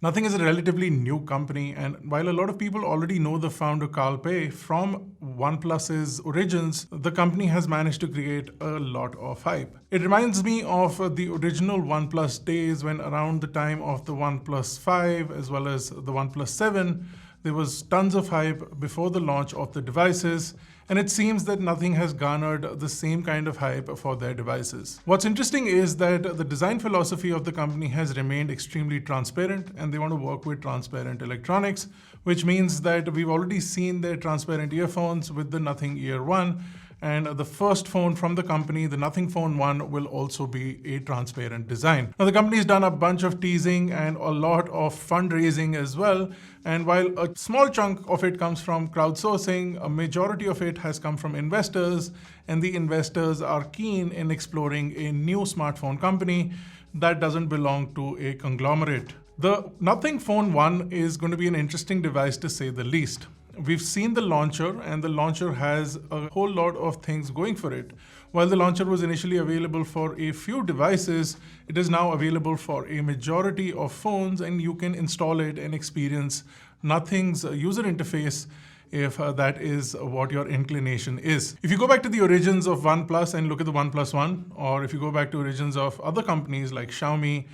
Nothing is a relatively new company, and while a lot of people already know the founder Carl Pei from OnePlus's origins, the company has managed to create a lot of hype. It reminds me of the original OnePlus days when around the time of the OnePlus 5 as well as the OnePlus 7, there was tons of hype before the launch of the devices, and it seems that nothing has garnered the same kind of hype for their devices. What's interesting is that the design philosophy of the company has remained extremely transparent, and they want to work with transparent electronics, which means that we've already seen their transparent earphones with the Nothing Ear 1, and the first phone from the company, the Nothing Phone 1, will also be a transparent design. Now, the company's done a bunch of teasing and a lot of fundraising as well. And while a small chunk of it comes from crowdsourcing, a majority of it has come from investors, and the investors are keen in exploring a new smartphone company that doesn't belong to a conglomerate. The Nothing Phone 1 is going to be an interesting device to say the least. We've seen the launcher, and the launcher has a whole lot of things going for it. While the launcher was initially available for a few devices, it is now available for a majority of phones, and you can install it and experience Nothing's user interface if that is what your inclination is. If you go back to the origins of OnePlus and look at the OnePlus 1, or if you go back to origins of other companies like Xiaomi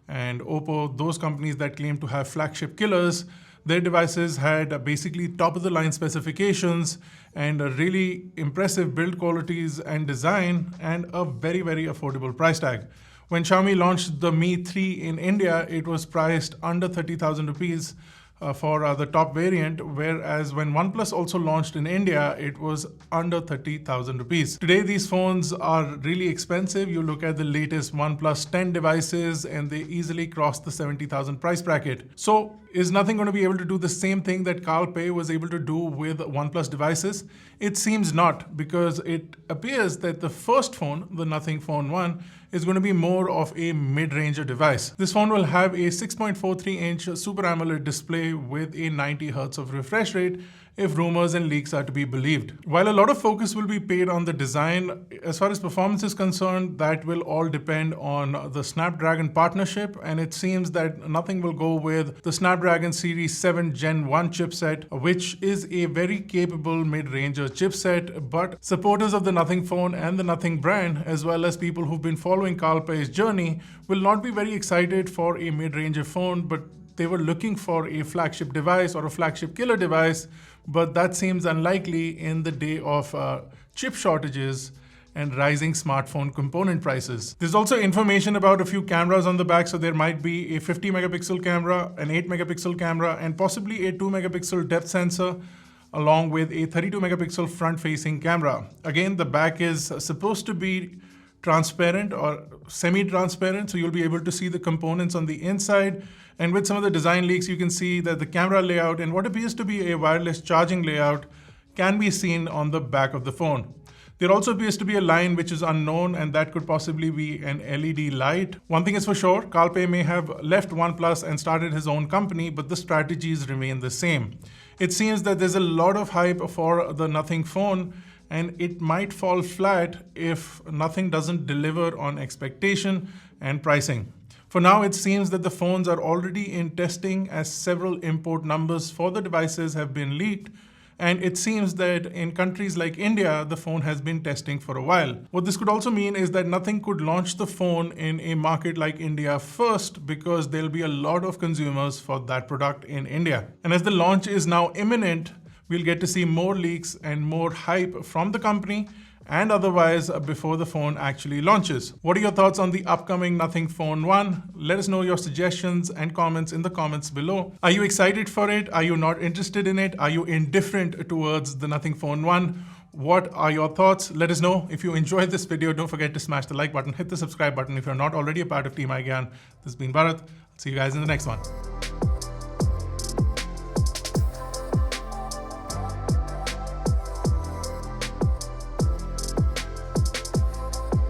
and Oppo, those companies that claim to have flagship killers, their devices had basically top-of-the-line specifications and really impressive build qualities and design and a very, very affordable price tag. When Xiaomi launched the Mi 3 in India, it was priced under 30,000 rupees for the top variant, whereas when OnePlus also launched in India, it was under 30,000 rupees. Today, these phones are really expensive. You look at the latest OnePlus 10 devices and they easily cross the 70,000 price bracket. So is Nothing going to be able to do the same thing that Carl Pei was able to do with OnePlus devices? It seems not, because it appears that the first phone, the Nothing Phone 1, is going to be more of a mid-ranger device. This phone will have a 6.43-inch Super AMOLED display with a 90 Hz of refresh rate, if rumors and leaks are to be believed. While a lot of focus will be paid on the design, as far as performance is concerned, that will all depend on the Snapdragon partnership, and it seems that Nothing will go with the Snapdragon Series 7 Gen 1 chipset, which is a very capable mid-ranger chipset, but supporters of the Nothing phone and the Nothing brand, as well as people who've been following Carl Pei's journey, will not be very excited for a mid-ranger phone, but they were looking for a flagship device or a flagship killer device, but that seems unlikely in the day of chip shortages and rising smartphone component prices. There's also information about a few cameras on the back, so there might be a 50 megapixel camera, an 8 megapixel camera, and possibly a 2 megapixel depth sensor, along with a 32 megapixel front-facing camera. Again, the back is supposed to be transparent or semi-transparent, so you'll be able to see the components on the inside. And with some of the design leaks, you can see that the camera layout and what appears to be a wireless charging layout can be seen on the back of the phone. There also appears to be a line which is unknown, and that could possibly be an LED light. One thing is for sure, Carl Pei may have left OnePlus and started his own company, but the strategies remain the same. It seems that there's a lot of hype for the Nothing phone, and it might fall flat if Nothing doesn't deliver on expectation and pricing. For now, it seems that the phones are already in testing, as several import numbers for the devices have been leaked, and it seems that in countries like India, the phone has been testing for a while. What this could also mean is that Nothing could launch the phone in a market like India first, because there'll be a lot of consumers for that product in India. And as the launch is now imminent, we'll get to see more leaks and more hype from the company and otherwise before the phone actually launches. What are your thoughts on the upcoming Nothing Phone 1? Let us know your suggestions and comments in the comments below. Are you excited for it? Are you not interested in it? Are you indifferent towards the Nothing Phone 1? What are your thoughts? Let us know. If you enjoyed this video, don't forget to smash the like button, hit the subscribe button if you're not already a part of Team iGyaan. This has been Bharat. See you guys in the next one.